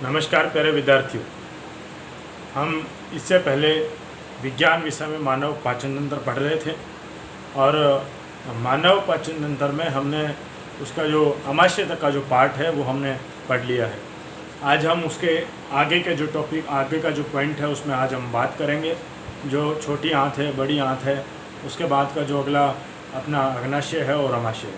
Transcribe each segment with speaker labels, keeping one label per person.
Speaker 1: नमस्कार प्यारे विद्यार्थियों। हम इससे पहले विज्ञान विषय में मानव पाचन तंत्र पढ़ रहे थे और मानव पाचन तंत्र में हमने उसका जो आमाशय तक का जो पार्ट है वो हमने पढ़ लिया है। आज हम उसके आगे के जो टॉपिक, आगे का जो पॉइंट है उसमें आज हम बात करेंगे। जो छोटी आंत है, बड़ी आंत है, उसके बाद का जो अगला अपना अग्नाशय है और आमाशय है,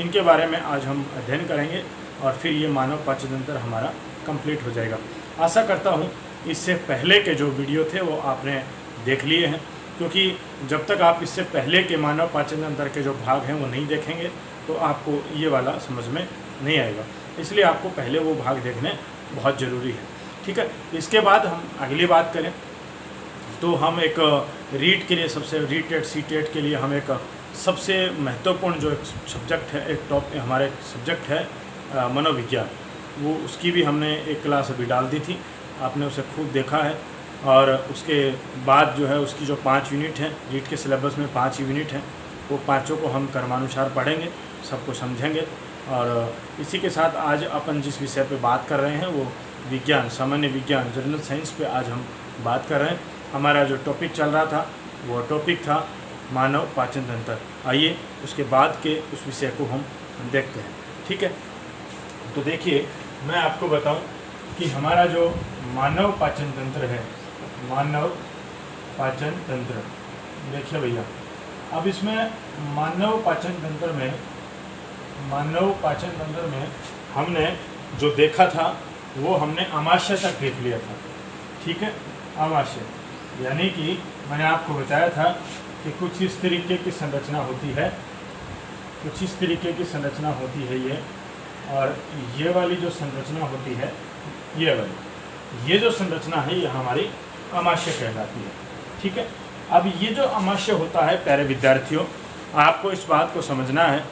Speaker 1: इनके बारे में आज हम अध्ययन करेंगे और फिर ये मानव पाचन तंत्र हमारा कंप्लीट हो जाएगा। आशा करता हूँ इससे पहले के जो वीडियो थे वो आपने देख लिए हैं, क्योंकि जब तक आप इससे पहले के मानव पाचन तंत्र के जो भाग हैं वो नहीं देखेंगे तो आपको ये वाला समझ में नहीं आएगा। इसलिए आपको पहले वो भाग देखने बहुत ज़रूरी है। ठीक है, इसके बाद हम अगली बात करें तो हम एक रीट के लिए, सबसे रीटेड सीटेड के लिए हम एक सबसे महत्वपूर्ण जो एक सब्जेक्ट है, एक हमारा एक सब्जेक्ट है मनोविज्ञान, वो उसकी भी हमने एक क्लास अभी डाल दी थी, आपने उसे खूब देखा है। और उसके बाद जो है उसकी जो 5 यूनिट हैं, रीट के सिलेबस में 5 यूनिट हैं, वो पाँचों को हम क्रमानुसार पढ़ेंगे, सबको समझेंगे। और इसी के साथ आज अपन जिस विषय पे बात कर रहे हैं वो विज्ञान, सामान्य विज्ञान, जनरल साइंस पे आज हम बात कर रहे हैं। हमारा जो टॉपिक चल रहा था वो टॉपिक था मानव पाचन तंत्र। आइए उसके बाद के उस विषय को हम देखते हैं। ठीक है, तो देखिए मैं आपको बताऊं कि हमारा जो मानव पाचन तंत्र है, मानव पाचन तंत्र, देखिए भैया, अब इसमें मानव पाचन तंत्र में हमने जो देखा था वो हमने आमाशय तक देख लिया था। ठीक है, आमाशय यानी कि मैंने आपको बताया था कि कुछ इस तरीके की संरचना होती है, कुछ इस तरीके की संरचना होती है ये, और ये वाली जो संरचना होती है, ये वाली, ये जो संरचना है ये हमारी आमाशय कहलाती है। ठीक है, अब ये जो आमाशय होता है प्यारे विद्यार्थियों, आपको इस बात को समझना है,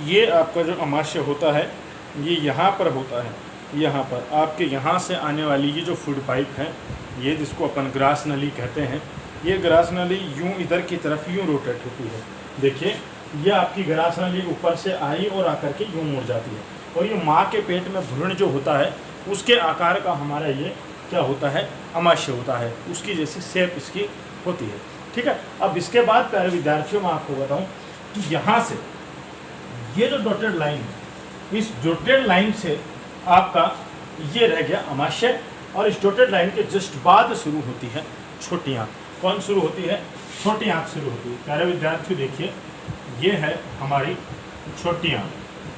Speaker 1: ये आपका जो आमाशय होता है ये यहाँ पर होता है, यहाँ पर आपके यहाँ से आने वाली ये जो फूड पाइप है, ये जिसको अपन ग्रास नली कहते हैं, ये ग्रास नली यूँ इधर की तरफ यूँ रोटेट होती है। देखिए ये आपकी ग्रास नली ऊपर से आई और आकर के यूँ मुड़ जाती है, और ये माँ के पेट में भ्रूण जो होता है उसके आकार का हमारा ये क्या होता है, आमाशय होता है, उसकी जैसी शेप इसकी होती है। ठीक है, अब इसके बाद प्यारे विद्यार्थियों मैं आपको बताऊं कि यहाँ से ये जो डॉटेड लाइन है, इस डॉटेड लाइन से आपका ये रह गया आमाशय, और इस डॉटेड लाइन के जस्ट बाद शुरू होती है छोटी आंत। कौन शुरू होती है? छोटी आंत शुरू होती है। प्यारे विद्यार्थियों देखिए, ये है हमारी छोटी आंत।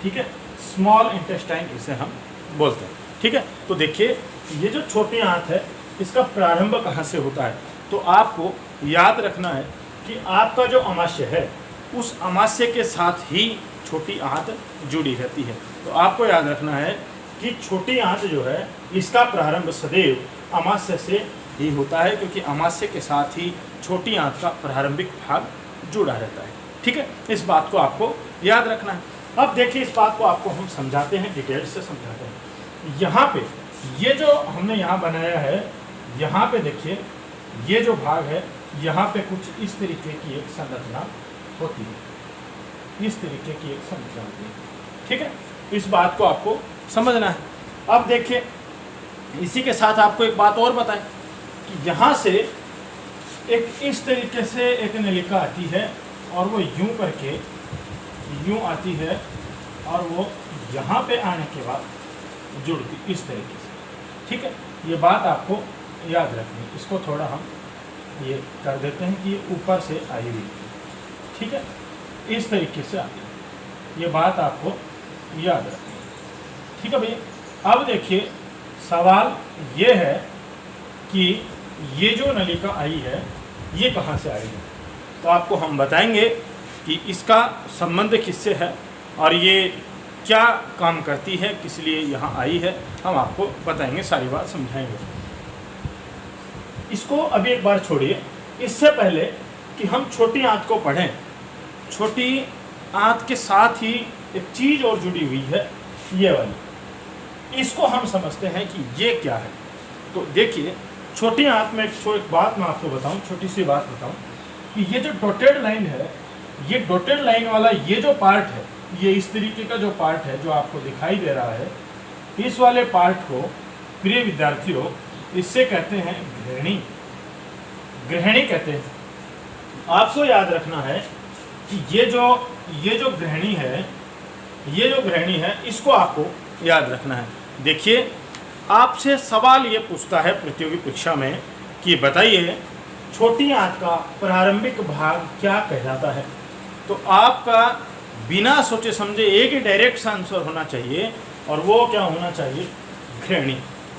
Speaker 1: ठीक है, स्मॉल इंटेस्टाइन इसे हम बोलते हैं। ठीक है, तो देखिए ये जो छोटी आंत है इसका प्रारंभ कहाँ से होता है? तो आपको याद रखना है कि आपका जो आमाशय है उस आमाशय के साथ ही छोटी आंत जुड़ी रहती है। तो आपको याद रखना है कि छोटी आंत जो है इसका प्रारंभ सदैव आमाशय से ही होता है, क्योंकि आमाशय के साथ ही छोटी आंत का प्रारंभिक भाग जुड़ा रहता है। ठीक है, इस बात को आपको याद रखना है। अब देखिए इस बात को आपको हम समझाते हैं, डिटेल से समझाते हैं। यहाँ पे ये जो हमने यहाँ बनाया है, यहाँ पे देखिए ये जो भाग है, यहाँ पे कुछ इस तरीके की एक संरचना होती है, इस तरीके की एक संरचना होती है। ठीक है, इस बात को आपको समझना है। अब देखिए इसी के साथ आपको एक बात और बताएं कि यहाँ से एक इस तरीके से एक नलिका आती है, और वो यूं करके यूं आती है, और वो यहाँ पे आने के बाद जुड़ती इस तरीके से। ठीक है, ये बात आपको याद रखनी है। इसको थोड़ा हम ये कर देते हैं कि ये ऊपर से आई हुई है। ठीक है, इस तरीके से आती है, ये बात आपको याद रखनी है। ठीक है भैया, अब देखिए सवाल ये है कि ये जो नलिका आई है ये कहाँ से आई है? तो आपको हम बताएंगे कि इसका संबंध किससे है और ये क्या काम करती है, किस लिए यहाँ आई है, हम आपको बताएंगे, सारी बात समझाएंगे। इसको अभी एक बार छोड़िए, इससे पहले कि हम छोटी आंत को पढ़ें, छोटी आंत के साथ ही एक चीज़ और जुड़ी हुई है, ये वाली, इसको हम समझते हैं कि ये क्या है। तो देखिए छोटी आंत में एक बात मैं आपको बताऊं, छोटी सी बात बताऊं कि ये जो डॉटेड लाइन है, ये डॉटेड लाइन वाला ये जो पार्ट है, ये इस तरीके का जो पार्ट है जो आपको दिखाई दे रहा है, इस वाले पार्ट को प्रिय विद्यार्थियों, इससे कहते हैं ग्रहणी। ग्रहणी कहते हैं। आपको याद रखना है कि ये जो ग्रहणी है, इसको आपको याद रखना है। देखिए, आपसे सवाल ये पूछता है प्रतियोगी परीक्षा में कि बताइए छोटी आंत का प्रारंभिक भाग क्या कहलाता है। तो आपका बिना सोचे समझे एक ही डायरेक्ट आंसर होना चाहिए, और वो क्या होना चाहिए? ग्रहणी।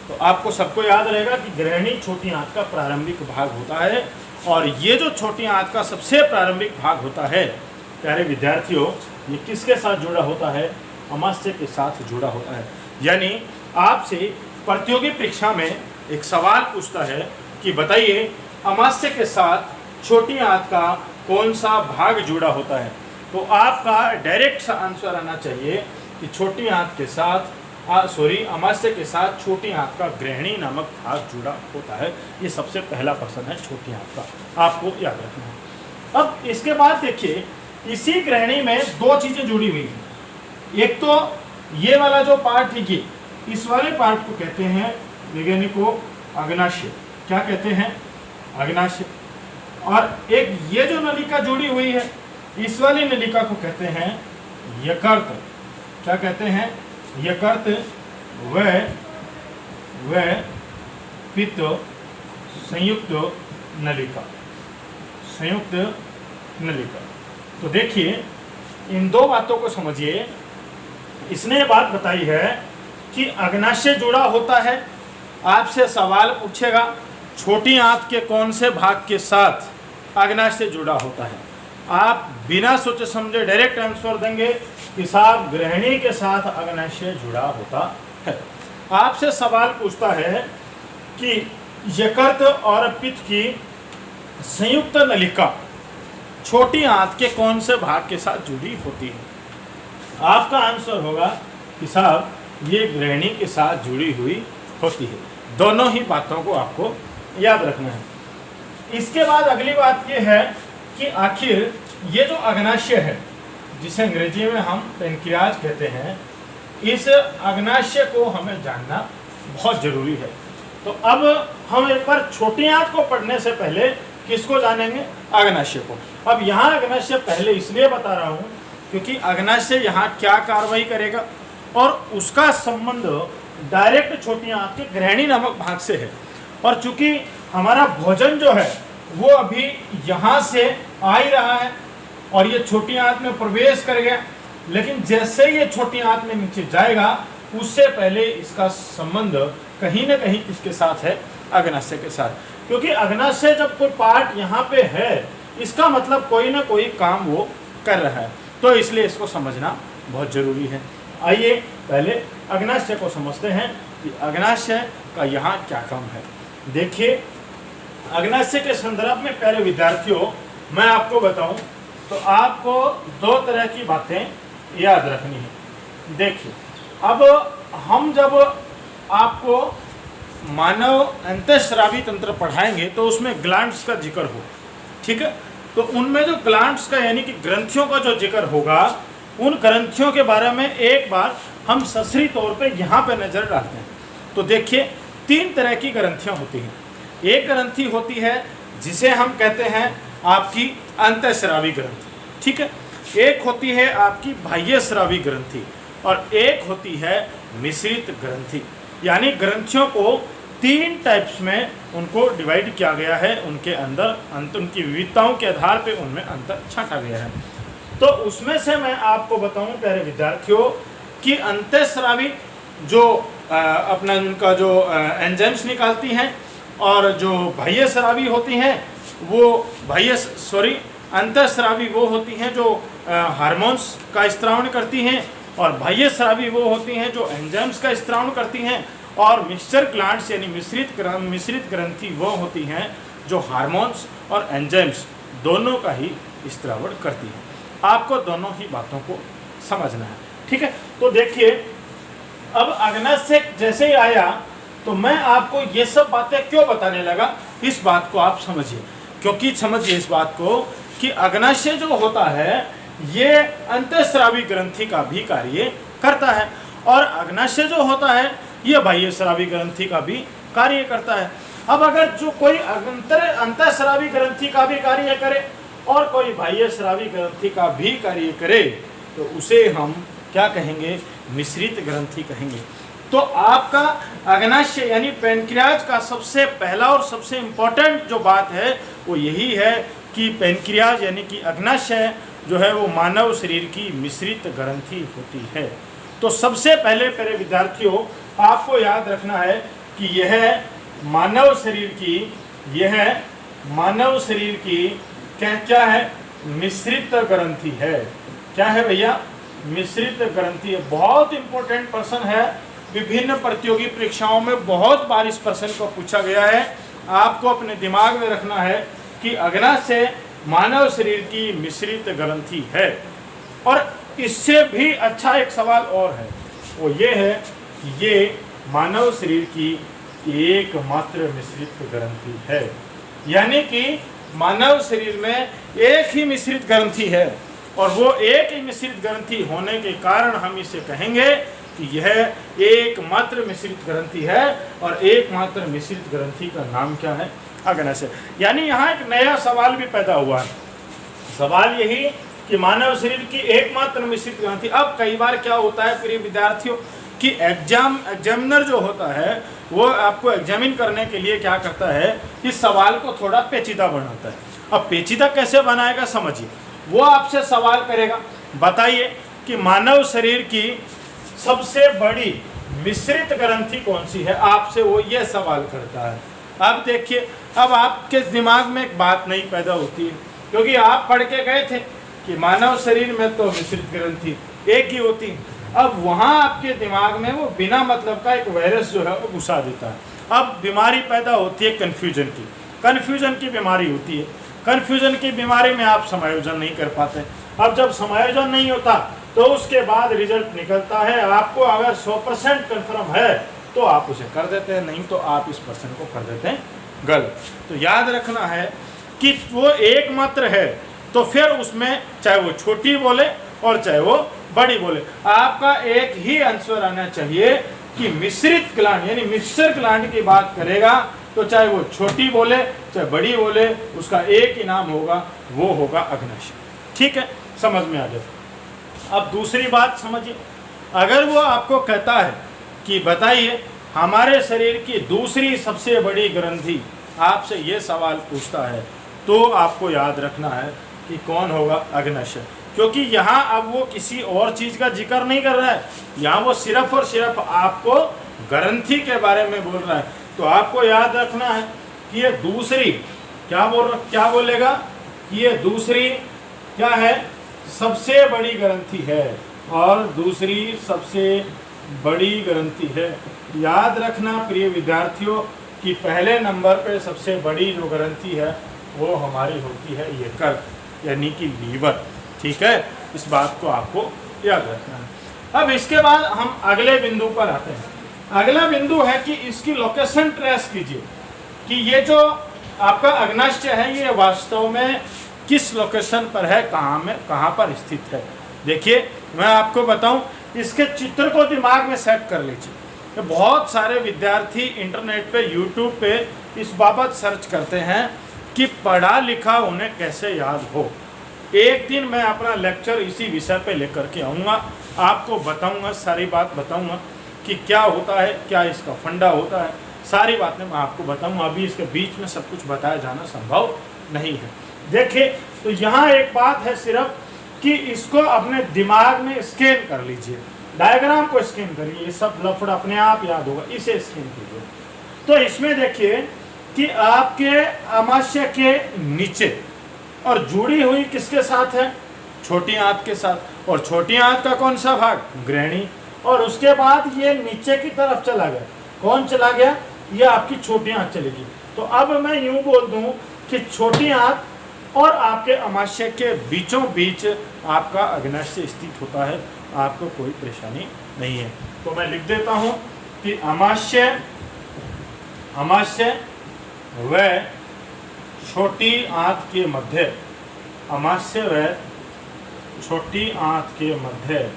Speaker 1: तो आपको सबको याद रहेगा कि ग्रहणी छोटी आंत का प्रारंभिक भाग होता है, और ये जो छोटी आंत का सबसे प्रारंभिक भाग होता है प्यारे विद्यार्थियों, ये किसके साथ जुड़ा होता है? अमाशय के साथ जुड़ा होता है। यानी आपसे प्रतियोगी परीक्षा में एक सवाल पूछता है कि बताइए अमाशय के साथ छोटी आंत का कौन सा भाग जुड़ा होता है। तो आपका डायरेक्ट आंसर आना चाहिए कि छोटी आंत के साथ अमाशय के साथ छोटी आंत का ग्रहणी नामक भाग जुड़ा होता है। ये सबसे पहला प्रश्न है छोटी आंत का, आपको याद रखना है। अब इसके बाद देखिए, इसी ग्रहणी में दो चीजें जुड़ी हुई हैं। एक तो ये वाला जो पार्ट है, इस वाले पार्ट को कहते हैं वैज्ञानिकों अग्नाशय। क्या कहते हैं? अग्नाशय। और एक ये जो नलिका जुड़ी हुई है, इस वाली नलिका को कहते हैं यकृत। क्या कहते हैं? यकृत व पित्त संयुक्त नलिका। संयुक्त नलिका। तो देखिए, इन दो बातों को समझिए। इसने बात बताई है कि अग्नाशय जुड़ा होता है। आपसे सवाल पूछेगा छोटी आंत के कौन से भाग के साथ अग्नाशय जुड़ा होता है। आप बिना सोचे समझे डायरेक्ट आंसर देंगे कि साहब ग्रहणी के साथ अग्नाशय जुड़ा होता है। आपसे सवाल पूछता है कि यकृत और पित्त की संयुक्त नलिका छोटी आंत के कौन से भाग के साथ जुड़ी होती है। आपका आंसर होगा कि साहब ये ग्रहणी के साथ जुड़ी हुई होती है। दोनों ही बातों को आपको याद रखना है। इसके बाद अगली बात यह है कि आखिर ये जो अग्नाशय है, जिसे अंग्रेजी में हम पेनक्रियाज कहते हैं, इस अग्नाशय को हमें जानना बहुत जरूरी है। तो अब हम एक बार छोटी आंत को पढ़ने से पहले किसको जानेंगे? अग्नाशय को। अब यहाँ अग्नाशय पहले इसलिए बता रहा हूँ क्योंकि अग्नाशय यहाँ क्या कार्रवाई करेगा और उसका संबंध डायरेक्ट छोटी आंत के ग्रहणी नामक भाग से है। और चूंकि हमारा भोजन जो है वो अभी यहाँ से आ ही रहा है और ये छोटी आंत में प्रवेश कर गया, लेकिन जैसे ये छोटी आंत में नीचे जाएगा उससे पहले इसका संबंध कहीं ना कहीं किसके साथ है? अग्नाशय के साथ। क्योंकि अग्नाशय जब कोई पार्ट यहाँ पे है, इसका मतलब कोई ना कोई काम वो कर रहा है, तो इसलिए इसको समझना बहुत जरूरी है। आइए पहले अग्नाशय को समझते हैं कि अग्नाशय का यहाँ क्या काम है। देखिए, अग्नाशय के संदर्भ में प्यारे विद्यार्थियों मैं आपको बताऊं तो आपको दो तरह की बातें याद रखनी है। देखिए, अब हम जब आपको मानव अंतःस्रावी तंत्र पढ़ाएंगे तो उसमें ग्लैंड्स का जिक्र हो, ठीक है। तो उनमें जो ग्लैंड्स का यानी कि ग्रंथियों का जो जिक्र होगा, उन ग्रंथियों के बारे में एक बार हम ससरी तौर पे यहाँ पे नजर डालते हैं। तो देखिए, तीन तरह की ग्रंथियाँ होती हैं। एक ग्रंथि होती है जिसे हम कहते हैं आपकी अंतःस्रावी ग्रंथि, ठीक है। एक होती है आपकी बाह्यस्रावी ग्रंथि और एक होती है मिश्रित ग्रंथि। यानी ग्रंथियों को तीन टाइप्स में उनको डिवाइड किया गया है। उनके अंदर उनकी विविधताओं के आधार पे उनमें अंतर छांटा गया है। तो उसमें से मैं आपको बताऊं प्यारे विद्यार्थियों कि अंतःस्रावी जो अपना उनका जो एंजाइम्स निकालती हैं और जो बाह्यस्रावी होती हैं वो अंतःस्रावी वो होती हैं जो हार्मोन्स का स्त्रावण करती हैं और बाह्यस्रावी वो होती हैं जो एंजाइम्स का स्त्रावण करती हैं और मिक्सचर ग्लैंड्स यानी मिश्रित ग्रंथि वो होती हैं जो हार्मोन्स और एंजाइम्स दोनों का ही स्त्रावण करती हैं। आपको दोनों ही बातों को समझना है, ठीक है। तो देखिए, अब अग्नाशय जैसे ही आया तो मैं आपको ये सब बातें क्यों बताने लगा, इस बात को आप समझिए। क्योंकि समझिए इस बात को कि अग्नाशय जो होता है ये अंतःस्रावी ग्रंथि का भी कार्य करता है और अग्नाशय जो होता है यह बाह्य स्रावी ग्रंथि का भी कार्य करता है। अब अगर जो कोई अंतःस्रावी ग्रंथि का भी कार्य करे और कोई बाह्य स्रावी ग्रंथि का भी कार्य करे तो उसे हम क्या कहेंगे, मिश्रित ग्रंथि कहेंगे। तो आपका अग्नाशय यानी पैनक्रियाज का सबसे पहला और सबसे इम्पोर्टेंट जो बात है वो यही है कि पैनक्रियाज यानी कि अग्नाशय जो है वो मानव शरीर की मिश्रित ग्रंथि होती है। तो सबसे पहले मेरे विद्यार्थियों आपको याद रखना है कि यह मानव शरीर की क्या है, मिश्रित ग्रंथि है। क्या है भैया, मिश्रित ग्रंथि है। बहुत इंपॉर्टेंट प्रश्न है, विभिन्न प्रतियोगी परीक्षाओं में बहुत बार इस प्रश्न को पूछा गया है। आपको अपने दिमाग में रखना है कि अग्नाशय मानव शरीर की मिश्रित ग्रंथि है। और इससे भी अच्छा एक सवाल और है, वो ये है कि ये मानव शरीर की एकमात्र मिश्रित ग्रंथि है। यानी कि मानव शरीर में एक ही मिश्रित ग्रंथि है और वो एक ही मिश्रित ग्रंथि होने के कारण हम इसे कहेंगे कि यह एकमात्र मिश्रित ग्रंथि है। और एकमात्र मिश्रित ग्रंथि का नाम क्या है, अग्नाशय। यानी यहाँ एक नया सवाल भी पैदा हुआ है। सवाल यही कि मानव शरीर की एकमात्र मिश्रित ग्रंथि। अब कई बार क्या होता है प्रिय विद्यार्थियों कि एग्जामिनर जो होता है वो आपको एग्जामिन करने के लिए क्या करता है, इस सवाल को थोड़ा पेचीदा बनाता है। अब पेचीदा कैसे बनाएगा समझिए, वो आपसे सवाल करेगा, बताइए कि मानव शरीर की सबसे बड़ी मिश्रित ग्रंथि कौन सी है, आपसे वो ये सवाल करता है। अब देखिए, अब आपके दिमाग में एक बात नहीं पैदा होती है, क्योंकि आप पढ़ के गए थे कि मानव शरीर में तो मिश्रित ग्रंथि एक ही होती है। अब वहाँ आपके दिमाग में वो बिना मतलब का एक वायरस जो है वो घुसा देता है। अब बीमारी पैदा होती है कन्फ्यूजन की बीमारी होती है। कन्फ्यूजन की बीमारी में आप समायोजन नहीं कर पाते। अब जब समायोजन नहीं होता तो उसके बाद रिजल्ट निकलता है। आपको अगर 100% कन्फर्म है तो आप उसे कर देते हैं, नहीं तो आप इस पर्सन को कर देते हैं गलत। तो याद रखना है कि वो एकमात्र है, तो फिर उसमें चाहे वो छोटी बोले और चाहे वो बड़ी बोले, आपका एक ही आंसर आना चाहिए कि मिश्रित ग्लैंड यानी मिक्सचर ग्लैंड की बात करेगा तो चाहे वो छोटी बोले चाहे बड़ी बोले, उसका एक ही नाम होगा, वो होगा अग्नाशय। ठीक है, समझ में आ जाए। अब दूसरी बात समझिए, अगर वो आपको कहता है कि बताइए हमारे शरीर की दूसरी सबसे बड़ी ग्रंथि, आपसे ये सवाल पूछता है, तो आपको याद रखना है कि कौन होगा, अग्नाशय। क्योंकि यहाँ अब वो किसी और चीज़ का जिक्र नहीं कर रहा है, यहाँ वो सिर्फ और सिर्फ आपको ग्रंथि के बारे में बोल रहा है। तो आपको याद रखना है कि ये दूसरी क्या बोलेगा कि ये दूसरी क्या है, सबसे बड़ी ग्रंथि है और दूसरी सबसे बड़ी ग्रंथि है। याद रखना प्रिय विद्यार्थियों कि पहले नंबर पे सबसे बड़ी जो ग्रंथि है वो हमारी होती है यकृत यानी कि लीवर। ठीक है, इस बात को आपको याद रखना है। अब इसके बाद हम अगले बिंदु पर आते हैं। अगला बिंदु है कि इसकी लोकेशन ट्रेस कीजिए कि ये जो आपका अग्नाशय है ये वास्तव में किस लोकेशन पर है, कहाँ पर स्थित है। देखिए मैं आपको बताऊं, इसके चित्र को दिमाग में सेट कर लीजिए। तो बहुत सारे विद्यार्थी इंटरनेट पे यूट्यूब पे इस बाबत सर्च करते हैं कि पढ़ा लिखा उन्हें कैसे याद हो। एक दिन मैं अपना लेक्चर इसी विषय पे लेकर के आऊँगा, आपको बताऊँगा, सारी बात बताऊँगा कि क्या होता है, क्या इसका फंडा होता है, सारी बातें मैं आपको बताऊँगा। अभी इसके बीच में सब कुछ बताया जाना संभव नहीं है। देखिए तो यहाँ एक बात है सिर्फ कि इसको अपने दिमाग में स्कैन कर लीजिए, डायग्राम को स्कैन करिए, ये सब लफड़ा अपने आप याद होगा, इसे स्कैन कीजिए। तो इसमें देखिए कि आपके अमाशय के नीचे और जुड़ी हुई किसके साथ है, छोटी आंत के साथ। और छोटी आंत का कौन सा भाग, ग्रहणी। और उसके बाद ये नीचे की तरफ चला गया, कौन चला गया, ये आपकी छोटी आंत चलेगी। तो अब मैं यूं बोल दूं कि छोटी आंत और आपके अमाशय के बीचों बीच आपका अग्नाशय स्थित होता है, आपको कोई परेशानी नहीं है। तो मैं लिख देता हूं कि अमाशय व छोटी आंत के मध्य, अमाशय व छोटी आंत के मध्य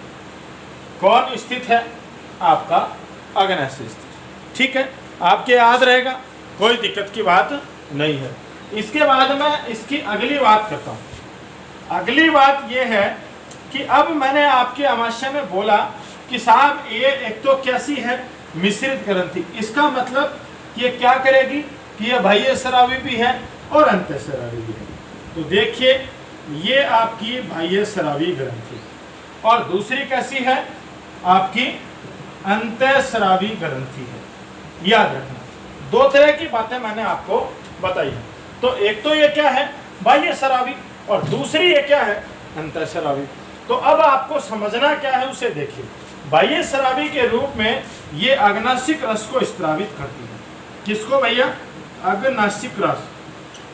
Speaker 1: कौन स्थित है, आपका अग्नाशय स्थिति। ठीक है, आपके याद रहेगा, कोई दिक्कत की बात नहीं है। इसके बाद मैं इसकी अगली बात करता हूँ। अगली बात यह है कि अब मैंने आपके आमाशय में बोला कि साहब ये एक तो कैसी है, मिश्रित ग्रंथि। इसका मतलब ये क्या करेगी कि ये बाह्य स्रावी भी है और अंतःस्रावी भी है। तो देखिए ये आपकी बाह्य स्रावी ग्रंथि और दूसरी कैसी है, आपकी अंतःस्रावी ग्रंथि है। याद रखना, दो तरह की बातें मैंने आपको बताई है। तो एक तो ये क्या है, बाह्य स्रावी, और दूसरी ये क्या है, अंतःस्रावी। तो अब आपको समझना क्या है उसे देखिए। बाह्य स्रावी के रूप में ये अग्नाशिक रस को स्त्रावित करती है। किसको भैया, अग्नाशिक रस,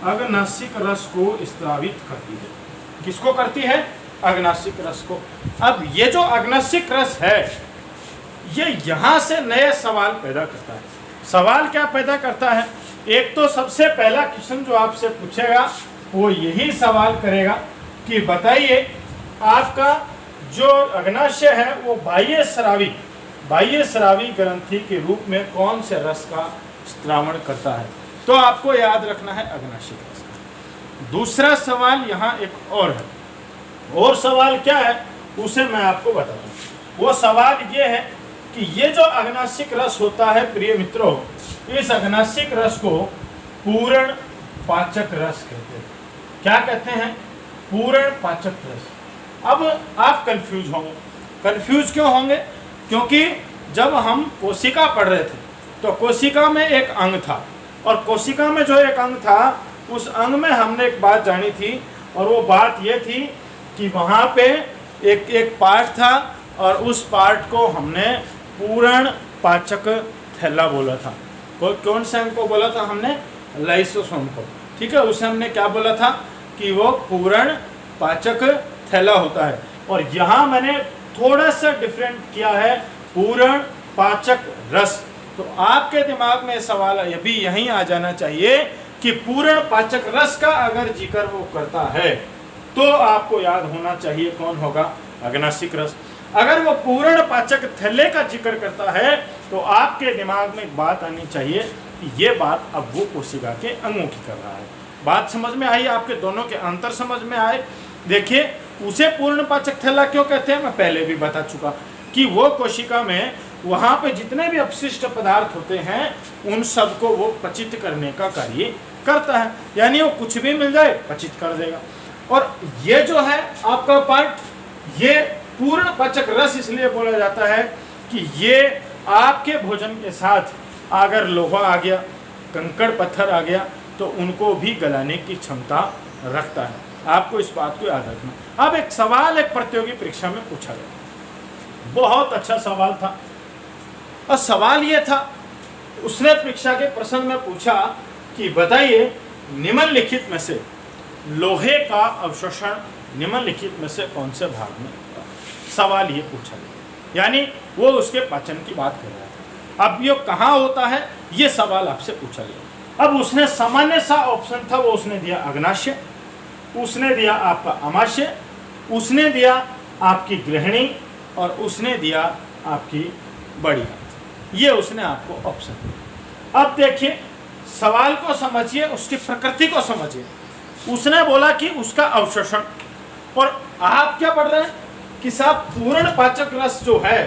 Speaker 1: अग्नाशिक रस को स्त्रावित करती है। किसको करती है, अग्नाशिक रस को। अब ये जो अग्नाशिक रस है ये यहां से नए सवाल पैदा करता है। सवाल क्या पैदा करता है, एक तो सबसे पहला क्वेश्चन जो आपसे पूछेगा वो यही सवाल करेगा कि बताइए आपका जो अग्नाशय है वो बाह्य स्रावी ग्रंथि के रूप में कौन से रस का स्त्रावण करता है। तो आपको याद रखना है अग्नाशिक रस का। दूसरा सवाल यहाँ एक और है, और सवाल क्या है उसे मैं आपको बताता हूँ। वो सवाल ये है कि ये जो अग्नाशिक रस होता है प्रिय मित्रों, इस अग्नाशिक रस को पूर्ण पाचक रस कहते हैं। क्या कहते हैं, पूर्ण पाचक रस। अब आप कंफ्यूज होंगे। कंफ्यूज क्यों होंगे, क्योंकि जब हम कोशिका पढ़ रहे थे तो कोशिका में एक अंग था, और कोशिका में जो एक अंग था उस अंग में हमने एक बात जानी थी, और वो बात ये थी कि वहाँ पे एक पार्ट था और उस पार्ट को हमने पूर्ण पाचक थैला बोला था। कौन से अंग को बोला था हमने, लाइसोसोम को। ठीक है, उसे हमने क्या बोला था कि वो पूर्ण पाचक थैला होता है। और यहाँ मैंने थोड़ा सा डिफरेंट किया है, पूर्ण पाचक रस। तो आपके दिमाग में सवाल अभी यहीं आ जाना चाहिए कि पूर्ण पाचक रस का अगर जिक्र वो करता है तो आपको याद होना चाहिए कौन होगा, अग्नाशिक रस। अगर वो पूर्ण पाचक थैले का जिक्र करता है तो आपके दिमाग में एक बात आनी चाहिए कि ये बात अब वो कोशिका के अंगों की कर रहा है। बात समझ में आई, आपके दोनों के अंतर समझ में आए। देखिए उसे पूर्ण पाचक थैला क्यों कहते हैं, मैं पहले भी बता चुका कि वो कोशिका में वहाँ पे जितने भी अपशिष्ट पदार्थ होते हैं उन सबको वो पचित करने का कार्य करता है, यानी वो कुछ भी मिल जाए पचित कर देगा। और ये जो है आपका पार्ट, ये पूर्ण पाचक रस इसलिए बोला जाता है कि ये आपके भोजन के साथ अगर लोहा आ गया, कंकड़ पत्थर आ गया तो उनको भी गलाने की क्षमता रखता है। आपको इस बात को याद रखना। अब एक सवाल एक प्रतियोगी परीक्षा में पूछा गया, बहुत अच्छा सवाल था। और सवाल ये था, उसने परीक्षा के प्रश्न में पूछा कि बताइए निम्नलिखित में से लोहे का अवशोषण निम्नलिखित में से कौन से भाग में होता है। सवाल ये पूछा गया, यानी वो उसके पाचन की बात कर रहा था। अब ये कहाँ होता है ये सवाल आपसे पूछा गया। अब उसने सामान्य सा ऑप्शन था, वो उसने दिया अग्नाशय, उसने दिया आपका अमाशय, उसने दिया आपकी गृहिणी, और उसने दिया आपकी बड़ी आंत। ये उसने आपको ऑप्शन दिया। अब देखिए सवाल को समझिए, उसकी प्रकृति को समझिए। उसने बोला कि उसका अवशोषण, और आप क्या पढ़ रहे हैं कि साहब पूर्ण पाचक रस जो है,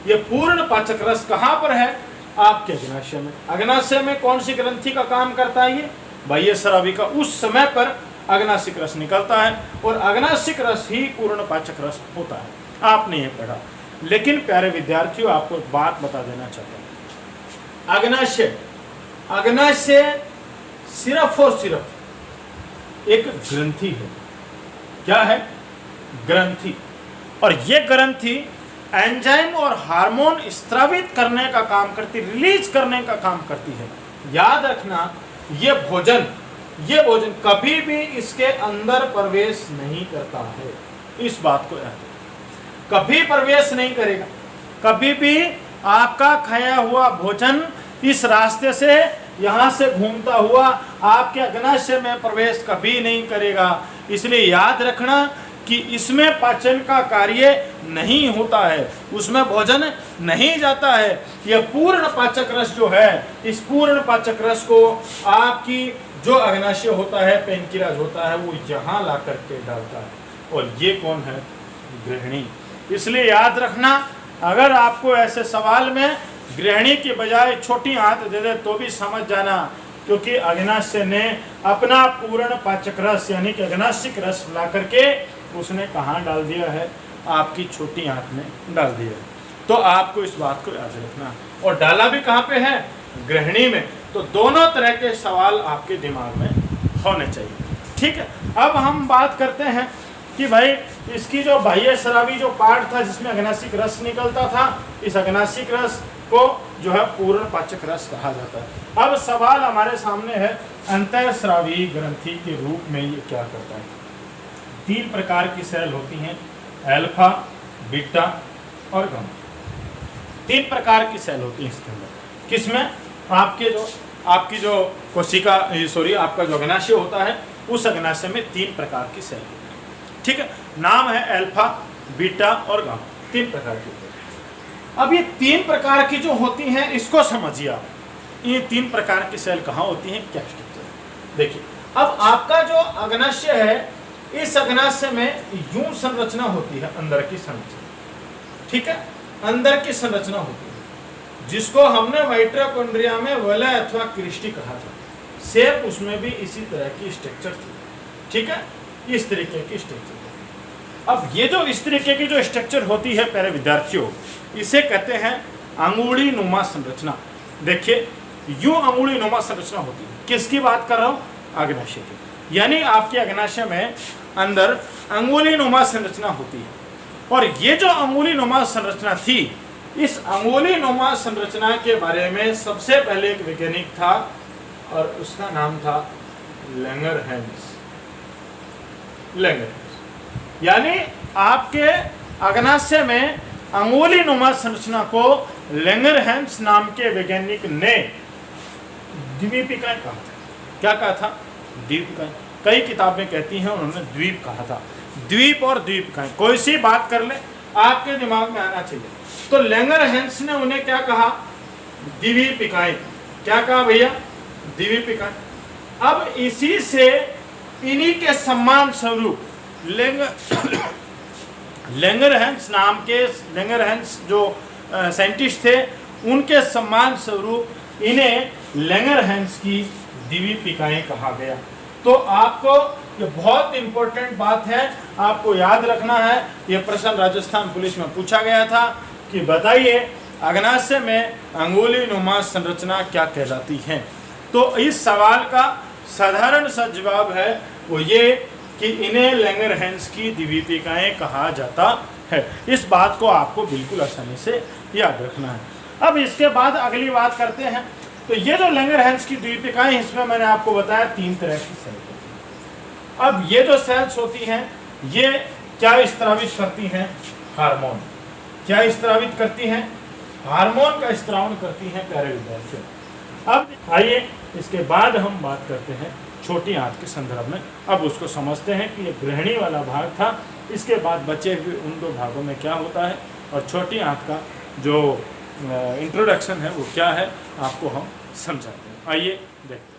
Speaker 1: ये पूर्ण पाचक रस कहाँ पर है, आपके अग्नाशय में। अग्नाशय में कौन सी ग्रंथि का काम करता है, ये बाह्य स्रावी का। उस समय पर अग्नाशिक रस निकलता है और अग्नाशिक रस ही पूर्ण पाचक रस होता है। आपने ये पढ़ा, लेकिन प्यारे विद्यार्थियों आपको एक बात बता देना चाहता हूँ। अग्नाशय सिर्फ और सिर्फ एक ग्रंथि है। क्या है, ग्रंथि। और ये ग्रंथि एंजाइम और हार्मोन स्त्रावित करने का काम करती, रिलीज करने का काम करती है। याद रखना, ये भोजन कभी भी इसके अंदर प्रवेश नहीं करता है। इस बात को याद रखना, कभी प्रवेश नहीं करेगा। कभी भी आपका खाया हुआ भोजन इस रास्ते से, यहाँ से घूमता हुआ आपके अग्नाशय में प्रवेश कभी नहीं करेगा। इसलिए याद रखना कि इसमें पाचन का कार्य नहीं होता है, उसमें भोजन नहीं जाता है। यह पूर्ण पाचक रस जो है, इस पूर्ण पाचक रस को आपकी जो अग्नाशय होता है, पेनक्रियाज होता है, वो यहाँ ला करके डालता है। और ये कौन है? गृहिणी। इसलिए याद रखना, अगर आपको ऐसे सवाल में गृहिणी के बजाय छोटी आंत दे दे तो भी समझ जाना, क्योंकि अग्नाशय ने अपना पूर्ण पाचक रस यानी कि अग्नाशिक रस ला करके उसने कहाँ डाल दिया है? आपकी छोटी आंत में डाल दिया है। तो आपको इस बात को याद रखना। और डाला भी कहाँ पे है? गृहिणी में। तो दोनों तरह के सवाल आपके दिमाग में होने चाहिए। ठीक है, अब हम बात करते हैं कि भाई इसकी जो बाह्य स्रावी जो पार्ट था जिसमें अग्नाशिक रस निकलता था, इस अग्नाशिक रस को जो है पूर्ण पाचक रस कहा जाता है। अब सवाल हमारे सामने है, अंतःस्रावी ग्रंथि के रूप में ये क्या करता है? 3 प्रकार की सेल होती हैं, अल्फा, बीटा और गामा। 3 प्रकार की सेल होती हैं इसके अंदर। किसमें? आपकी जो कोशिका आपका जो अग्नाशय होता है, उस अग्नाशय में 3 प्रकार की सेल होती है। ठीक है, नाम है अल्फा, बीटा और गामा। 3 प्रकार की होती है। अब ये 3 प्रकार की जो होती हैं, इसको समझिए आप। ये 3 प्रकार की सेल कहाँ होती हैं, क्या स्ट्रक्चर? देखिए, अब आपका जो अग्नाशय है, इस अग्नाशय में यूं संरचना होती है, अंदर की संरचना। ठीक है, अंदर की संरचना होती है, जिसको हमने माइटोकॉन्ड्रिया में वलय अथवा क्रिस्टी कहा था। सेम उसमें भी इसी तरह की स्ट्रक्चर थी। ठीक है, इस तरीके की स्ट्रक्चर। अब ये जो इस तरीके की जो स्ट्रक्चर होती है प्यारे विद्यार्थियों, इसे कहते हैं अंगुली नुमा संरचना। देखिए, यूं अंगुली नुमा संरचना होती है। किसकी बात कर रहा हूं? अग्नाशय की। यानी आपके अग्नाशय में अंदर अंगुली नुमा संरचना होती है। और ये जो अंगुली नुमा संरचना थी, इस अंगुली नुमा संरचना के बारे में सबसे पहले एक वैज्ञानिक था और उसका नाम था लैंगरहैंस। यानी आपके अग्नाशय में अंगुली नुमा संरचना को लैंगरहैंस नाम के वैज्ञानिक ने द्वीपिकाएं कहा था। क्या कहा था? द्वीपिकाएं। कई किताबें कहती हैं उन्होंने द्वीप कहा था। द्वीप और द्वीपिकाएं, कोई सी बात कर ले आपके दिमाग में आना चाहिए। तो लैंगरहैंस ने उन्हें क्या कहा? द्वीपिकाएं। क्या कहा भैया? द्वीपिकाएं। अब इसी से, इन्हीं के सम्मान स्वरूप लैंगरहैंस नाम के लैंगरहैंस जो साइंटिस्ट थे, उनके सम्मान स्वरूप इन्हें लैंगरहैंस की द्वीपिकाएं कहा गया। तो आपको ये बहुत इंपॉर्टेंट बात है, आपको याद रखना है। ये प्रश्न राजस्थान पुलिस में पूछा गया था कि बताइए अग्नाशय में अंगुली नुमा संरचना क्या कहलाती है। तो इस सवाल का साधारण सा जवाब है वो ये कि इन्हें लैंगरहैंस की द्वीपिकाएं कहा जाता है। इस बात को आपको बिल्कुल आसानी से याद रखना है। अब इसके बाद अगली बात करते हैं। तो ये जो लैंगरहैंस की द्वीपिकाएं, इसमें मैंने आपको बताया 3 तरह की सेल होती हैं। अब ये जो सेल्स होती हैं, ये क्या स्त्रावित करती हैं? हार्मोन। क्या स्त्रावित करती हैं? हार्मोन का स्त्रावन करती हैं प्यारे विद्यार्थियों। अब आइए इसके बाद हम बात करते हैं छोटी आंत के संदर्भ में। अब उसको समझते हैं कि ये गृहिणी वाला भाग था, इसके बाद बचे हुए उन 2 भागों में क्या होता है और छोटी आंत का जो इंट्रोडक्शन है वो क्या है, आपको हम समझाते हैं। आइए देखते हैं।